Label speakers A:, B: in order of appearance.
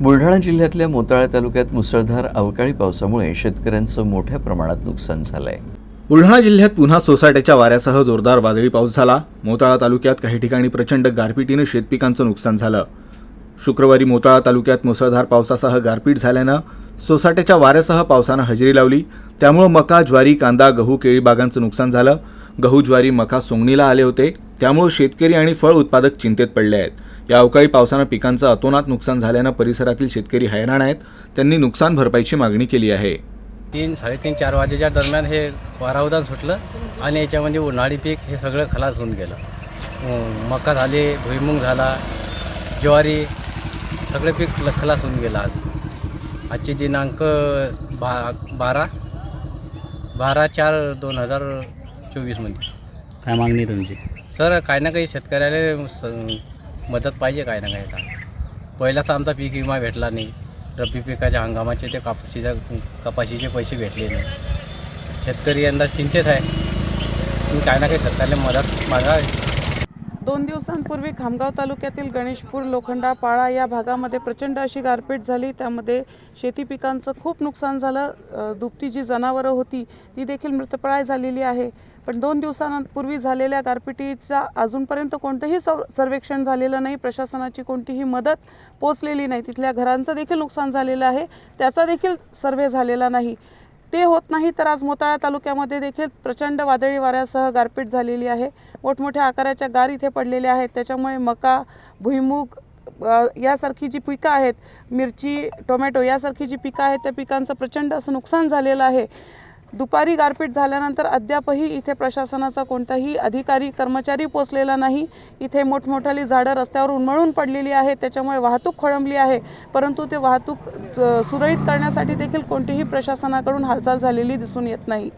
A: बुलढाणा जिल्ह्यातल्या मोताळा तालुक्यात मुसळधार अवकाळी पावसामुळे शेतकऱ्यांचं मोठ्या प्रमाणात नुकसान झालंय।
B: बुलढाणा जिल्ह्यात पुन्हा सोसाट्याच्या वाऱ्यासह जोरदार वादळी पाऊस झाला। मोताळा तालुक्यात काही ठिकाणी प्रचंड गारपिटीने शेतपिकांचं नुकसान झालं। शुक्रवारी मोताळा तालुक्यात मुसळधार पावसासह गारपीट झाल्यानं सोसाट्याच्या वाऱ्यासह पावसानं हजेरी लावली। त्यामुळे मका, ज्वारी, कांदा, गहू, केळी बागांचं नुकसान झालं। गहू, ज्वारी, मका सोंगणीला आले होते, त्यामुळे शेतकरी आणि फळ उत्पादक चिंतेत पडले आहेत। या अवकाळी पावसानं पिकांचं अतोनात नुकसान झाल्यानं परिसरातील शेतकरी हैराण आहेत। त्यांनी नुकसान भरपाईची मागणी केली आहे।
C: 3, 3:30, 4 वाजेच्या दरम्यान हे वारावदान सुटलं आणि याच्यामध्ये उन्हाळी पीक हे सगळं खलास होऊन गेलं। मका झाले, भुईमुग झाला, ज्वारी सगळे पीक खलास होऊन गेलं। आजची दिनांक 12/4/2024 मध्ये।
D: काय मागणी तुमची?
C: सर काय ना काही शेतकऱ्याला मदत पाहिजे, काय ना काय का। पहिलाच आमचा पीक विमा भेटला नाही, रब्बी पिकाच्या हंगामाचे ते कपाशीचे पैसे भेटले नाही। शेतकरी यंदा चिंतेत आहे, काय ना काही सरकारने मदत मागावी।
E: 2 दिवसांपूर्वी खामगाव तालुक्यातील गणेशपूर, लोखंडा, पाळा या भागामध्ये प्रचंड अशी गारपीट झाली। त्यामध्ये शेती पिकांचं खूप नुकसान झालं। दुभती जी जनावरं होती ती देखील मृतप्राय झालेली आहे। पण 2 दिवसांपूर्वी झालेल्या गारपिटीचा अजूनपर्यंत कोणतंही सर्वेक्षण झालेलं नाही, प्रशासनाची कोणतीही मदत पोचलेली नाही। तिथल्या घरांचं देखील नुकसान झालेलं आहे, त्याचा देखील सर्व्हे झालेला नाही। ते होत नाही तर आज मोताळा तालुक्यामध्ये देखील प्रचंड वादळी वाऱ्यासह गारपीट झालेली आहे। मोठमोठ्या आकाराच्या गार इथे पडलेल्या आहेत, त्याच्यामुळे मका, भुईमुग यासारखी जी पिकं आहेत, मिरची, टोमॅटो यासारखी जी पिकं आहेत त्या पिकांचं प्रचंड असं नुकसान झालेलं आहे। दुपारी गारपीट झाल्यानंतर अद्यापही इथे प्रशासनाचा कोणताही अधिकारी कर्मचारी पोचलेला नाही। इथे मोठमोठाली झाडं रस्त्यावर उन्मळून पडलेली आहेत, त्याच्यामुळे वाहतूक खोळंबली आहे, परंतु ते वाहतूक सुरळीत करण्यासाठी देखील कोणतीही प्रशासनाकडून हालचाल झालेली दिसून येत नाही।